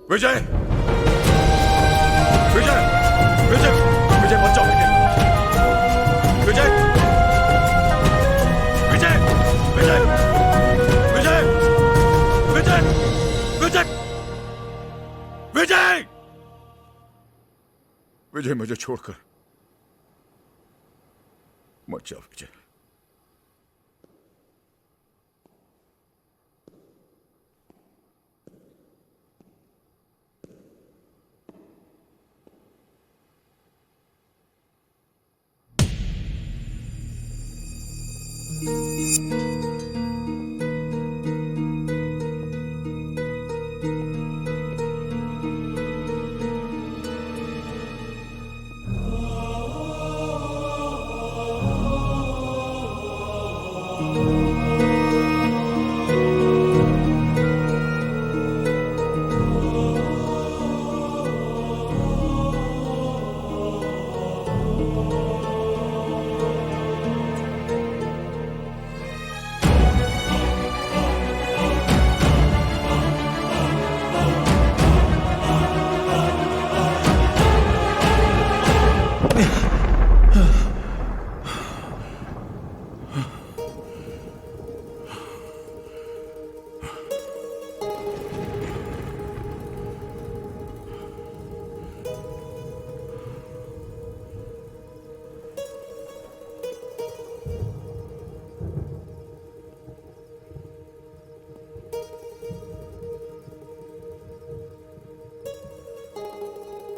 विजय, विजय, विजय, विजय मत जाओ बेटे। विजय, विजय, विजय, विजय, विजय, विजय, विजय, विजय, मुझे छोड़कर मत जाओ विजय।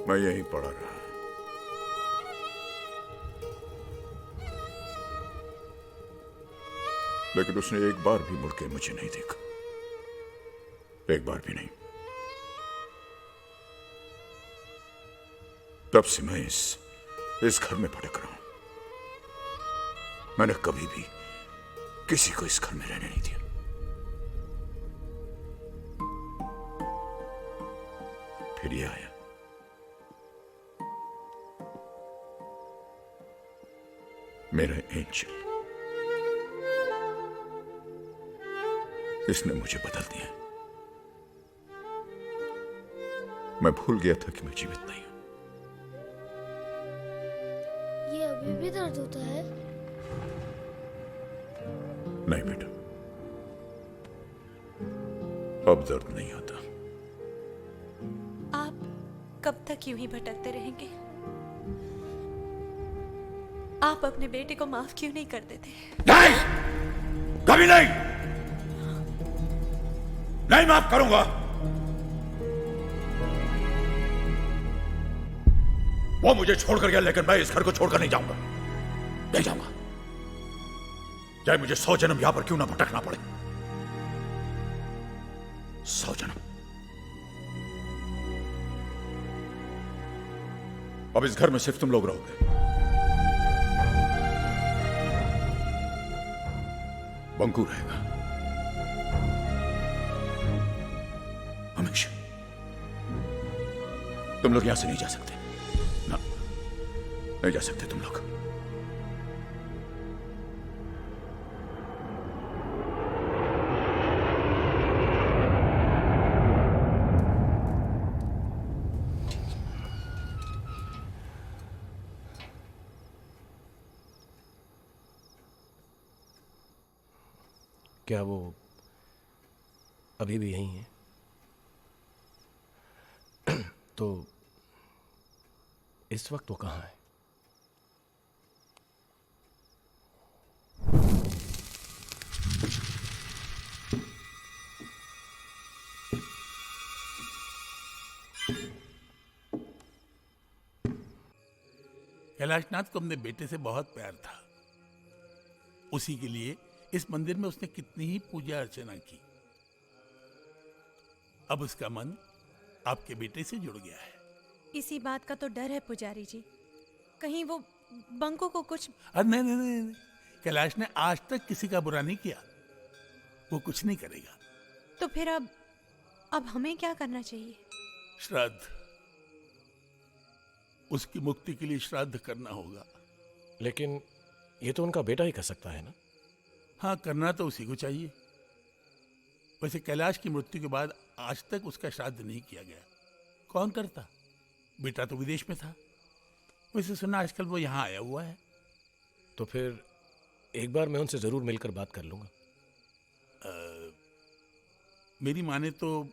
मैं यहीं पड़ा रहा। लेकिन उसने एक बार भी मुड़ के मुझे नहीं देखा, एक बार भी नहीं। तब से मैं इस घर में भटक रहा हूं। मैंने कभी भी किसी को इस घर में रहने नहीं दिया। फिर ये आया, मेरा एंजल। इसने मुझे बदल दिया। मैं भूल गया था कि मैं जीवित नहीं हूं। ये अभी भी दर्द होता है? नहीं बेटा, अब दर्द नहीं होता। आप कब तक यूं ही भटकते रहेंगे? आप अपने बेटे को माफ क्यों नहीं कर देते? नहीं, कभी नहीं, नहीं माफ करूंगा। वो मुझे छोड़कर गया, लेकिन मैं इस घर को छोड़कर नहीं जाऊंगा, नहीं जाऊंगा। चाहे मुझे 100 जन्म यहां पर क्यों ना भटकना पड़े, 100 जन्म। अब इस घर में सिर्फ तुम लोग रहोगे। बंकू रहेगा हमेशा। तुम लोग यहां से नहीं जा सकते ना, नहीं जा सकते तुम लोग। क्या वो अभी भी यहीं है? तो इस वक्त वो कहाँ है? कैलाशनाथ को अपने बेटे से बहुत प्यार था। उसी के लिए इस मंदिर में उसने कितनी ही पूजा अर्चना की। अब उसका मन आपके बेटे से जुड़ गया है। इसी बात का तो डर है पुजारी जी, कहीं वो बंको को कुछ। अरे नहीं नहीं नहीं, नहीं। कैलाश ने आज तक किसी का बुरा नहीं किया, वो कुछ नहीं करेगा। तो फिर अब हमें क्या करना चाहिए? श्राद्ध, उसकी मुक्ति के लिए श्राद्ध करना होगा। लेकिन ये तो उनका बेटा ही कर सकता है ना? हाँ, करना तो उसी को चाहिए। वैसे कैलाश की मृत्यु के बाद आज तक उसका श्राद्ध नहीं किया गया। कौन करता? बेटा तो विदेश में था। वैसे सुना आजकल वो यहाँ आया हुआ है। तो फिर एक बार मैं उनसे जरूर मिलकर बात कर लूंगा। मेरी माने तो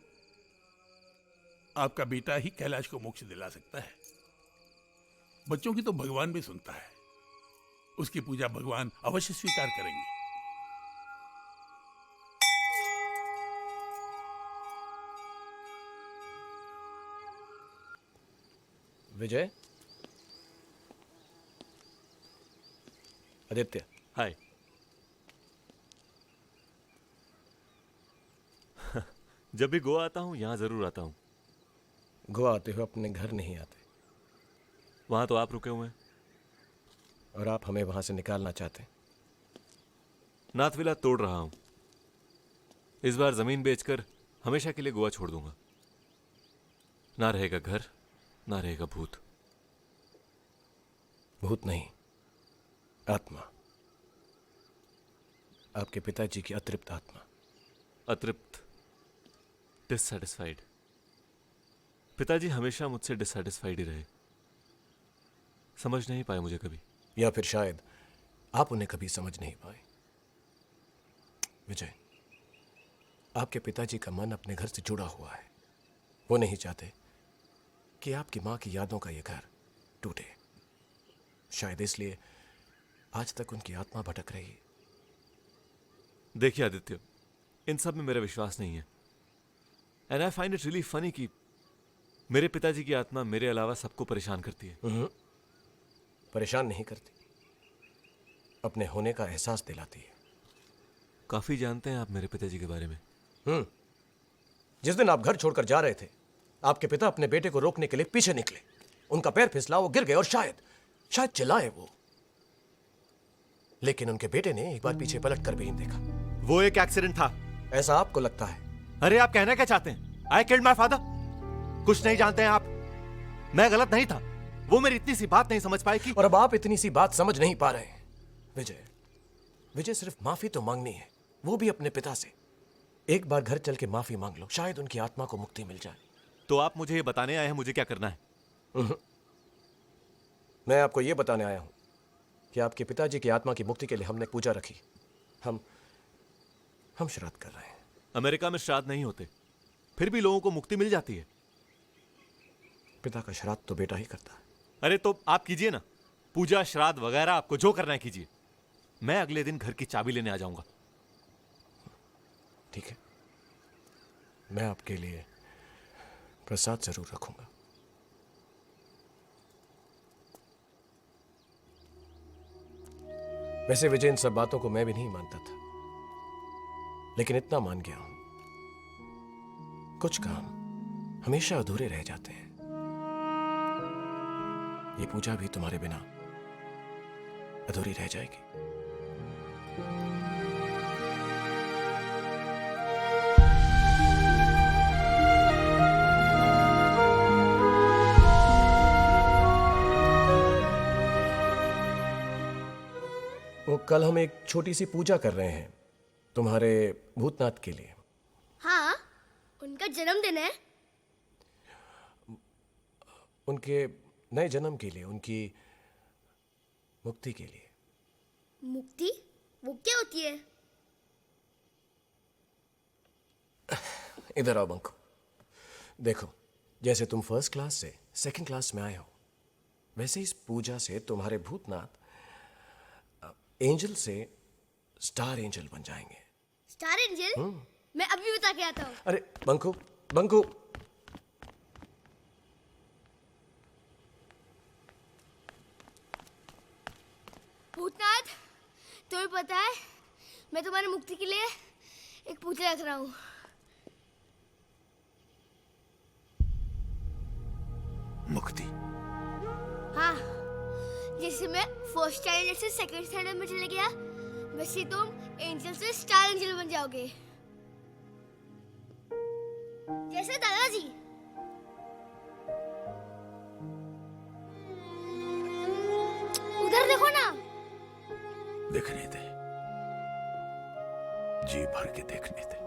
आपका बेटा ही कैलाश को मोक्ष दिला सकता है। बच्चों की तो भगवान भी सुनता है। उसकी पूजा भगवान अवश्य स्वीकार करेंगे। विजय, आदित्य, हाय। जब भी गोवा आता हूँ यहाँ जरूर आता हूँ। गोवा आते हुए अपने घर नहीं आते, वहाँ तो आप रुके हुए हैं। और आप हमें वहां से निकालना चाहते हैं। नाथविला तोड़ रहा हूँ। इस बार जमीन बेचकर हमेशा के लिए गोवा छोड़ दूंगा। ना रहेगा घर, ना रहेगा भूत। भूत नहीं, आत्मा। आपके पिताजी की अतृप्त आत्मा। अतृप्त, डिससेटिस्फाइड। पिताजी हमेशा मुझसे डिससेटिस्फाइड ही रहे। समझ नहीं पाए मुझे कभी। या फिर शायद आप उन्हें कभी समझ नहीं पाए। विजय, आपके पिताजी का मन अपने घर से जुड़ा हुआ है। वो नहीं चाहते कि आपकी मां की यादों का ये घर टूटे। शायद इसलिए आज तक उनकी आत्मा भटक रही है। देखिए आदित्य, इन सब में मेरा विश्वास नहीं है। And I find it really funny कि मेरे पिताजी की आत्मा मेरे अलावा सबको परेशान करती है। परेशान नहीं करती, अपने होने का एहसास दिलाती है। काफी जानते हैं आप मेरे पिताजी के बारे में। जिस दिन आप घर छोड़कर जा रहे थे, आपके पिता अपने बेटे को रोकने के लिए पीछे निकले। उनका पैर फिसला, वो गिर गए और शायद चिल्लाए वो। लेकिन उनके बेटे ने एक बार पीछे पलट कर भी नहीं देखा। वो एक एक्सीडेंट था। ऐसा आपको लगता है? अरे आप कहना क्या चाहते हैं? I killed my father. कुछ नहीं जानते हैं आप। मैं गलत नहीं था। वो मेरी इतनी सी बात नहीं समझ पाए कि। और अब आप इतनी सी बात समझ नहीं पा रहे हैं। विजय सिर्फ माफी तो मांगनी है, वो भी अपने पिता से। एक बार घर चल के माफी मांग लो, शायद उनकी आत्मा को मुक्ति मिल जाए। तो आप मुझे ये बताने आए हैं मुझे क्या करना है? मैं आपको ये बताने आया हूं कि आपके पिताजी की आत्मा की मुक्ति के लिए हमने पूजा रखी। हम श्राद्ध कर रहे हैं। अमेरिका में श्राद्ध नहीं होते, फिर भी लोगों को मुक्ति मिल जाती है। पिता का श्राद्ध तो बेटा ही करता है। अरे तो आप कीजिए ना, पूजा श्राद्ध वगैरह आपको जो करना है कीजिए। मैं अगले दिन घर की चाबी लेने आ जाऊंगा। ठीक है, मैं आपके लिए प्रसाद जरूर रखूंगा। वैसे विजय, इन सब बातों को मैं भी नहीं मानता था, लेकिन इतना मान गया हूं, कुछ काम हमेशा अधूरे रह जाते हैं। ये पूजा भी तुम्हारे बिना अधूरी रह जाएगी। वो कल हम एक छोटी सी पूजा कर रहे हैं तुम्हारे भूतनाथ के लिए। हाँ, उनका जन्मदिन है। उनके नए जन्म के लिए, उनकी मुक्ति के लिए। मुक्ति? वो क्या होती है? इधर आओ बंको। देखो, जैसे तुम फर्स्ट क्लास से सेकंड क्लास में आए हो, वैसे इस पूजा से तुम्हारे भूतनाथ एंजल से स्टार एंजल बन जाएंगे। Star angel? मैं अभी बता के आता हूँ। अरे बंको, बंको। भूतनाथ, तुम्हें पता है मैं तुम्हारी मुक्ति के लिए एक पूजा रख रहा हूँ। मुक्ति? हाँ, जैसे मैं फर्स्ट स्टैंडर्ड से सेकंड स्टैंडर्ड में चले गया, वैसे तुम एंजल से स्टार एंजल बन जाओगे, जैसे दादाजी। उधर देखो ना। देखने दे, जी भर के देखने दे।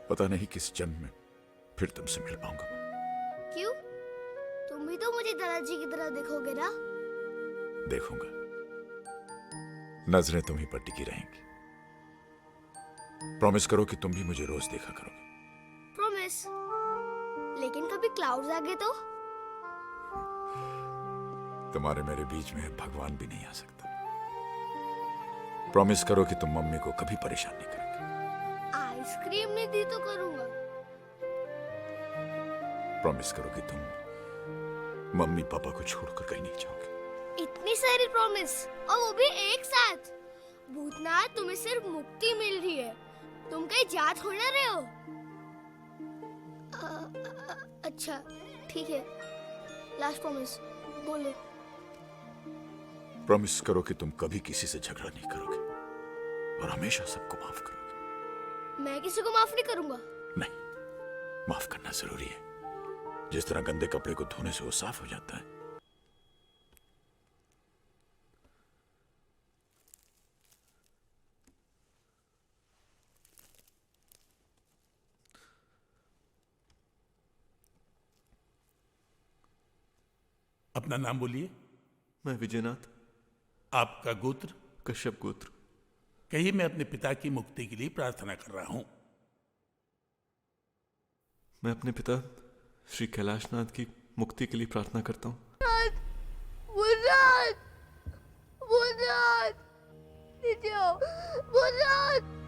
पता नहीं किस जन्म में फिर तुमसे मिल पाऊंगा मैं। क्यों? तुम भी तो मुझे दादाजी की तरह देखोगे ना? देखूंगा, नजरें तुम्हीं पर टिकी रहेंगी। प्रॉमिस करो कि तुम भी मुझे रोज देखा करोगे। प्रॉमिस। लेकिन कभी क्लाउड्स आ गए तो? तुम्हारे मेरे बीच में भगवान भी नहीं आ सकता। प्रॉमिस करो कि तुम मम्मी को कभी परेशान नहीं करोगे। आइसक्रीम नहीं दी तो करूंगा। प्रॉमिस करो कि तुम मम्मी पापा को छोड़कर कहीं नहीं जाओगे। इतनी सारी प्रॉमिस, और वो भी एक साथ। भूतनाथ, तुम्हें सिर्फ मुक्ति मिल रही है, तुम कहीं जा थोड़ी ना रहे हो। अच्छा ठीक है, लास्ट प्रॉमिस बोलो। प्रॉमिस करो कि तुम कभी किसी से झगड़ा नहीं करोगे और हमेशा सबको माफ करोगे। मैं किसी को माफ नहीं करूंगा। नहीं, माफ करना जरूरी है। जिस तरह गंदे कपड़े को धोने से वो साफ हो जाता है। अपना नाम बोलिए। मैं विजयनाथ, आपका गोत्र? कश्यप गोत्र। कहिए, मैं अपने पिता की मुक्ति के लिए प्रार्थना कर रहा हूं। मैं अपने पिता श्री कैलाशनाथ की मुक्ति के लिए प्रार्थना करता हूँ। भूतनाथ, भूतनाथ, नीचे आओ, भूतनाथ।